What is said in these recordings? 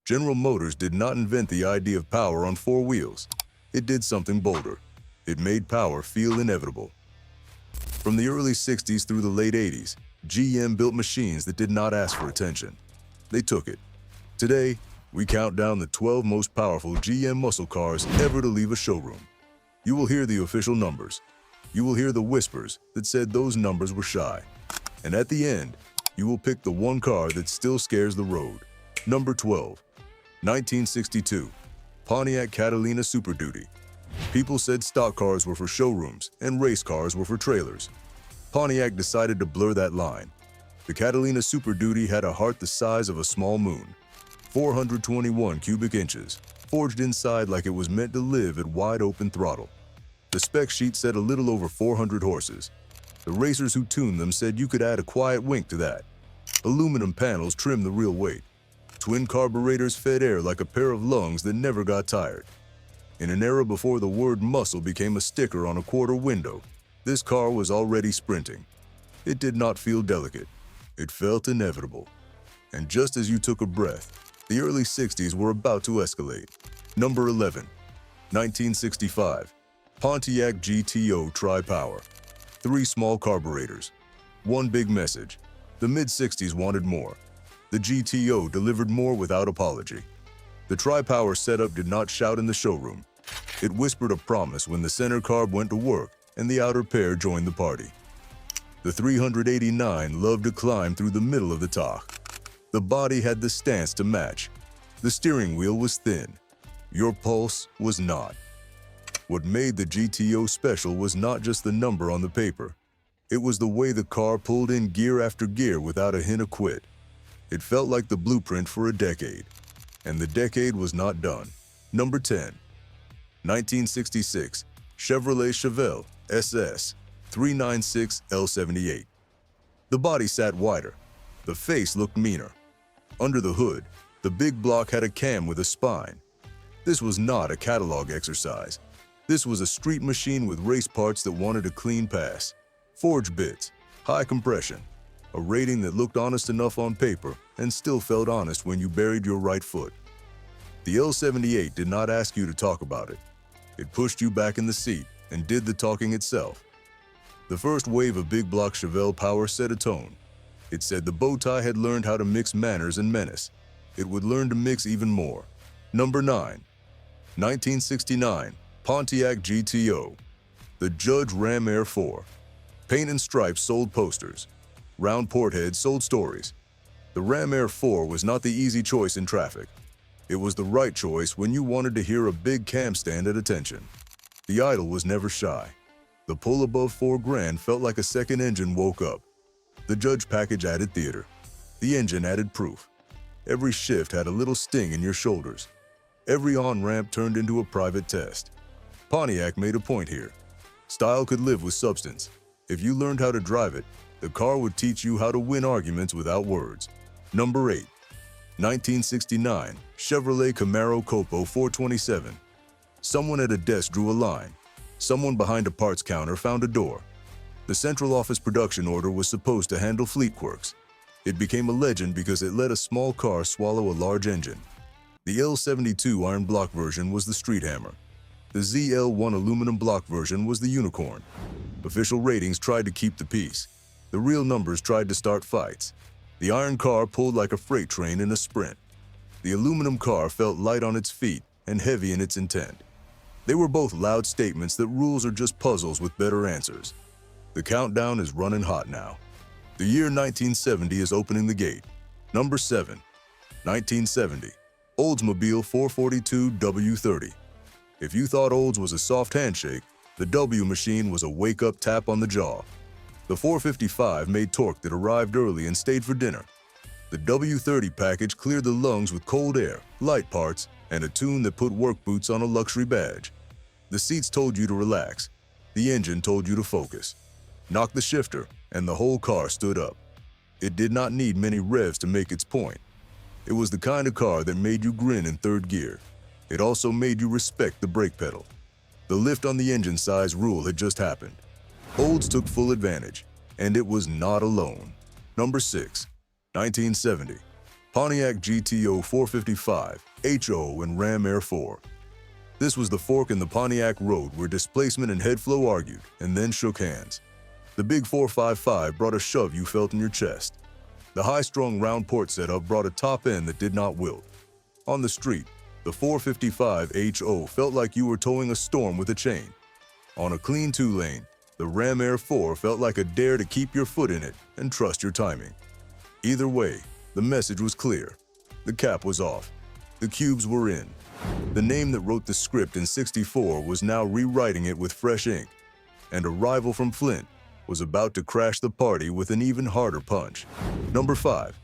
General Motors did not invent the idea of power on four wheels. It did something bolder. It made power feel inevitable. From the early 60s through the late 80s, GM built machines that did not ask for attention. They took it. Today, we count down the 12 most powerful GM muscle cars ever to leave a showroom. You will hear the official numbers. You will hear the whispers that said those numbers were shy. And at the end, you will pick the one car that still scares the road. Number 12, 1962, Pontiac Catalina Super Duty. People said stock cars were for showrooms and race cars were for trailers. Pontiac decided to blur that line. The Catalina Super Duty had a heart the size of a small moon, 421 cubic inches, forged inside like it was meant to live at wide open throttle. The spec sheet said a little over 400 horses. The racers who tuned them said you could add a quiet wink to that. Aluminum panels trimmed the real weight. Twin carburetors fed air like a pair of lungs that never got tired. In an era before the word muscle became a sticker on a quarter window, this car was already sprinting. It did not feel delicate. It felt inevitable. And just as you took a breath, the early 60s were about to escalate. Number 11, 1965, Pontiac GTO Tri-Power. 3 small carburetors. One big message. The mid-60s wanted more. The GTO delivered more without apology. The Tri-Power setup did not shout in the showroom. It whispered a promise when the center carb went to work and the outer pair joined the party. The 389 loved to climb through the middle of the talk. The body had the stance to match. The steering wheel was thin. Your pulse was not. What made the GTO special was not just the number on the paper. It was the way the car pulled in gear after gear without a hint of quit. It felt like the blueprint for a decade. And the decade was not done. Number 10, 1966, Chevrolet Chevelle SS 396 L78. The body sat wider. The face looked meaner. Under the hood, the big block had a cam with a spine. This was not a catalog exercise. This was a street machine with race parts that wanted a clean pass. Forged bits, high compression, a rating that looked honest enough on paper and still felt honest when you buried your right foot. The L78 did not ask you to talk about it. It pushed you back in the seat and did the talking itself. The first wave of big block Chevelle power set a tone. It said the Bowtie had learned how to mix manners and menace. It would learn to mix even more. Number 9, 1969, Pontiac GTO. The Judge Ram Air 4. Paint and stripes sold posters. Round port heads sold stories. The Ram Air 4 was not the easy choice in traffic. It was the right choice when you wanted to hear a big cam stand at attention. The idol was never shy. The pull above $4,000 felt like a second engine woke up. The Judge package added theater. The engine added proof. Every shift had a little sting in your shoulders. Every on-ramp turned into a private test. Pontiac made a point here. Style could live with substance. If you learned how to drive it, the car would teach you how to win arguments without words. Number 8, 1969, Chevrolet Camaro COPO 427. Someone at a desk drew a line. Someone behind a parts counter found a door. The central office production order was supposed to handle fleet quirks. It became a legend because it let a small car swallow a large engine. The L72 iron block version was the street hammer. The ZL1 aluminum block version was the unicorn. Official ratings tried to keep the peace. The real numbers tried to start fights. The iron car pulled like a freight train in a sprint. The aluminum car felt light on its feet and heavy in its intent. They were both loud statements that rules are just puzzles with better answers. The countdown is running hot now. The year 1970 is opening the gate. Number 7, 1970, Oldsmobile 442 W30. If you thought Olds was a soft handshake, the W machine was a wake-up tap on the jaw. The 455 made torque that arrived early and stayed for dinner. The W30 package cleared the lungs with cold air, light parts, and a tune that put work boots on a luxury badge. The seats told you to relax. The engine told you to focus. Knock the shifter, and the whole car stood up. It did not need many revs to make its point. It was the kind of car that made you grin in third gear. It also made you respect the brake pedal. The lift on the engine size rule had just happened. Olds took full advantage, and it was not alone. Number 6, 1970, Pontiac GTO 455 HO and Ram Air 4. This was the fork in the Pontiac road where displacement and head flow argued and then shook hands. The big 455 brought a shove you felt in your chest. The high-strung round port setup brought a top end that did not wilt. On the street, the 455 HO felt like you were towing a storm with a chain. On a clean two-lane, the Ram Air 4 felt like a dare to keep your foot in it and trust your timing. Either way, the message was clear. The cap was off. The cubes were in. The name that wrote the script in '64 was now rewriting it with fresh ink, and a rival from Flint was about to crash the party with an even harder punch. Number 5.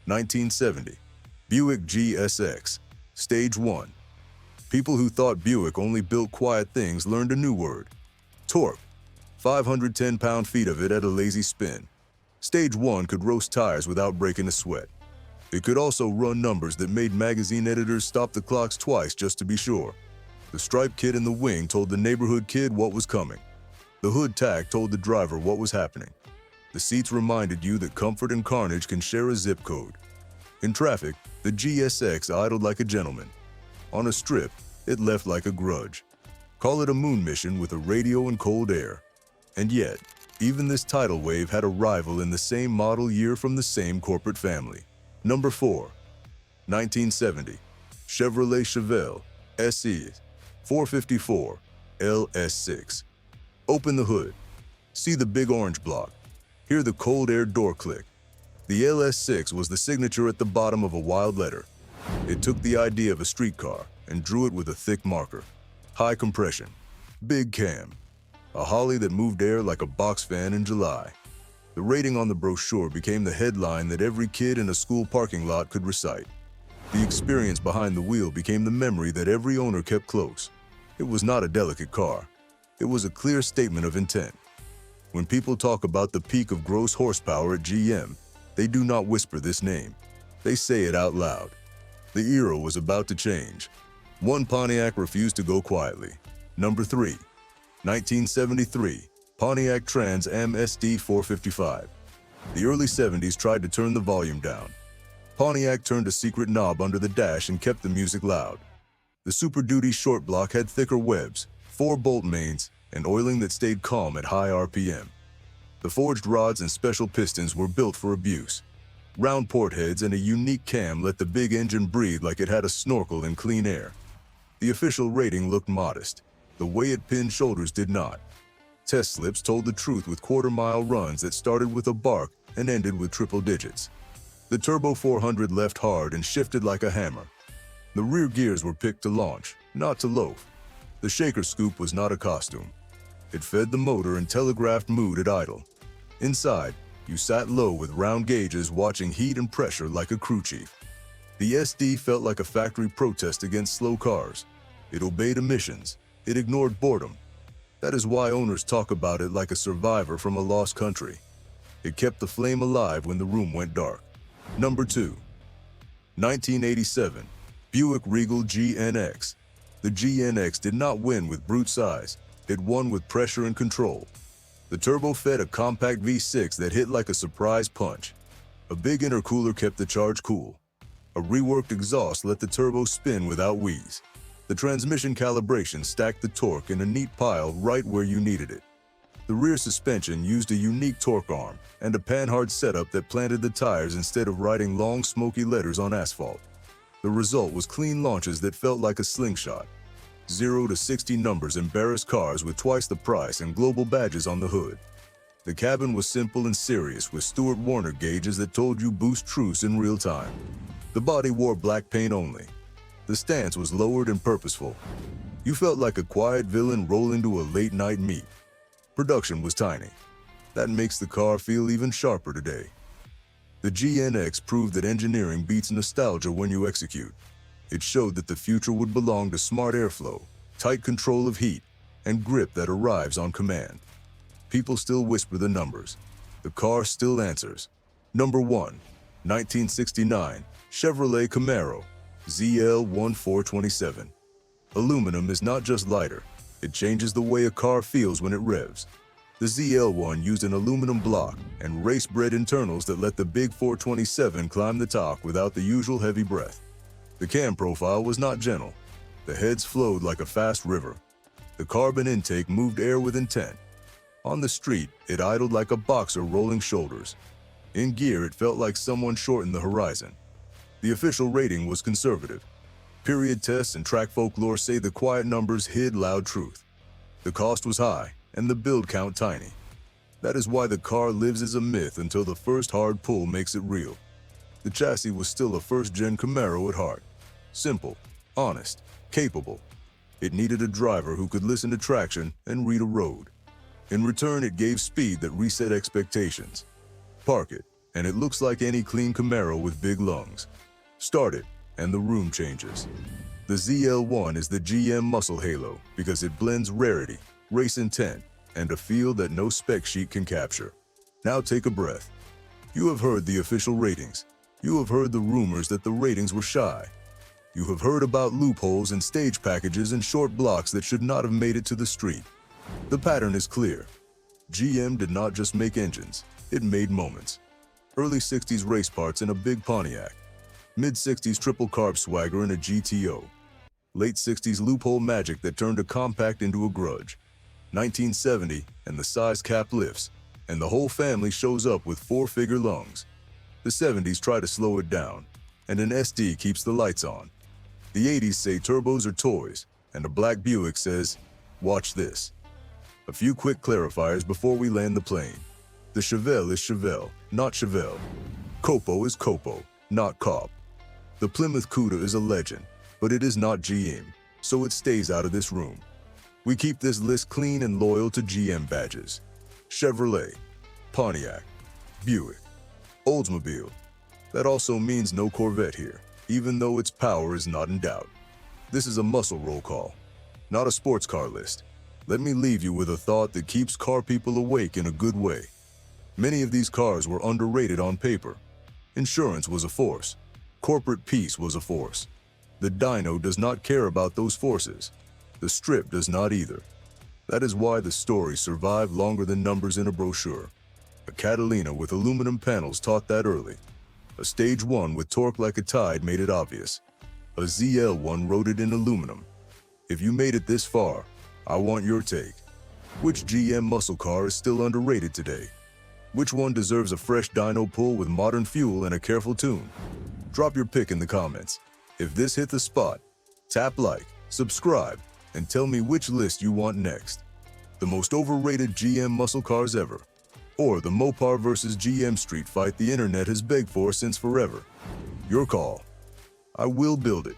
1970. Buick GSX Stage 1. People who thought Buick only built quiet things learned a new word: torque. 510 pound-feet of it at a lazy spin. Stage 1 could roast tires without breaking a sweat. It could also run numbers that made magazine editors stop the clocks twice just to be sure. The striped kid in the wing told the neighborhood kid what was coming. The hood tag told the driver what was happening. The seats reminded you that comfort and carnage can share a zip code. In traffic, the GSX idled like a gentleman. On a strip, it left like a grudge. Call it a moon mission with a radio and cold air. And yet, even this tidal wave had a rival in the same model year from the same corporate family. Number 4. 1970. Chevrolet Chevelle SS 454 LS6. Open the hood. See the big orange block. Hear the cold air door click. The LS6 was the signature at the bottom of a wild letter. It took the idea of a streetcar and drew it with a thick marker. High compression. Big cam. A Holly that moved air like a box fan in July. The rating on the brochure became the headline that every kid in a school parking lot could recite. The experience behind the wheel became the memory that every owner kept close. It was not a delicate car. It was a clear statement of intent. When people talk about the peak of gross horsepower at GM, they do not whisper this name. They say it out loud. The era was about to change. One Pontiac refused to go quietly. Number 3. 1973. Pontiac Trans Am SD 455. The early 70s tried to turn the volume down. Pontiac turned a secret knob under the dash and kept the music loud. The Super Duty short block had thicker webs, 4 bolt mains, and oiling that stayed calm at high RPM. The forged rods and special pistons were built for abuse. Round port heads and a unique cam let the big engine breathe like it had a snorkel in clean air. The official rating looked modest. The way it pinned shoulders did not. Test slips told the truth with quarter-mile runs that started with a bark and ended with triple digits. The Turbo 400 left hard and shifted like a hammer. The rear gears were picked to launch, not to loaf. The shaker scoop was not a costume. It fed the motor and telegraphed mood at idle. Inside, you sat low with round gauges watching heat and pressure like a crew chief. The SD felt like a factory protest against slow cars. It obeyed emissions. It ignored boredom. That is why owners talk about it like a survivor from a lost country. It kept the flame alive when the room went dark. Number 2. 1987. Buick Regal GNX. The GNX did not win with brute size. It won with pressure and control. The turbo fed a compact V6 that hit like a surprise punch. A big intercooler kept the charge cool. A reworked exhaust let the turbo spin without wheeze. The transmission calibration stacked the torque in a neat pile right where you needed it. The rear suspension used a unique torque arm and a panhard setup that planted the tires instead of writing long smoky letters on asphalt. The result was clean launches that felt like a slingshot. 0 to 60 numbers embarrassed cars with twice the price and global badges on the hood. The cabin was simple and serious with Stewart Warner gauges that told you boost truce in real time. The body wore black paint only. The stance was lowered and purposeful. You felt like a quiet villain rolling to a late-night meet. Production was tiny. That makes the car feel even sharper today. The GNX proved that engineering beats nostalgia when you execute. It showed that the future would belong to smart airflow, tight control of heat, and grip that arrives on command. People still whisper the numbers. The car still answers. Number 1. 1969. Chevrolet Camaro ZL1 427. Aluminum is not just lighter. It changes the way a car feels when it revs. The ZL1 used an aluminum block and race-bred internals that let the big 427 climb the top without the usual heavy breath. The cam profile was not gentle. The heads flowed like a fast river. The carbon intake moved air with intent. On the street, it idled like a boxer rolling shoulders. In gear, it felt like someone shortened the horizon. The official rating was conservative. Period tests and track folklore say the quiet numbers hid loud truth. The cost was high, and the build count tiny. That is why the car lives as a myth until the first hard pull makes it real. The chassis was still a first-gen Camaro at heart. Simple, honest, capable. It needed a driver who could listen to traction and read a road. In return, it gave speed that reset expectations. Park it, and it looks like any clean Camaro with big lungs. Start it, and the room changes. The ZL1 is the GM muscle halo because it blends rarity, race intent, and a feel that no spec sheet can capture. Now take a breath. You have heard the official ratings. You have heard the rumors that the ratings were shy. You have heard about loopholes and stage packages and short blocks that should not have made it to the street. The pattern is clear. GM did not just make engines, it made moments. Early 60s race parts in a big Pontiac. Mid-60s triple carb swagger in a GTO. Late 60s loophole magic that turned a compact into a grudge. 1970, and the size cap lifts, and the whole family shows up with four-figure lungs. The 70s try to slow it down, and an SD keeps the lights on. The 80s say turbos are toys, and a black Buick says, watch this. A few quick clarifiers before we land the plane. The Chevelle is Chevelle, not Chevelle. COPO is COPO, not COP. The Plymouth Cuda is a legend, but it is not GM, so it stays out of this room. We keep this list clean and loyal to GM badges. Chevrolet, Pontiac, Buick, Oldsmobile. That also means no Corvette here, even though its power is not in doubt. This is a muscle roll call, not a sports car list. Let me leave you with a thought that keeps car people awake in a good way. Many of these cars were underrated on paper. Insurance was a force. Corporate peace was a force. The dyno does not care about those forces. The strip does not either. That is why the stories survive longer than numbers in a brochure. A Catalina with aluminum panels taught that early. A Stage 1 with torque like a tide made it obvious. A ZL1 wrote it in aluminum. If you made it this far, I want your take. Which GM muscle car is still underrated today? Which one deserves a fresh dyno pull with modern fuel and a careful tune? Drop your pick in the comments. If this hit the spot, tap like, subscribe, and tell me which list you want next. The most overrated GM muscle cars ever, or the Mopar versus GM street fight the internet has begged for since forever. Your call. I will build it.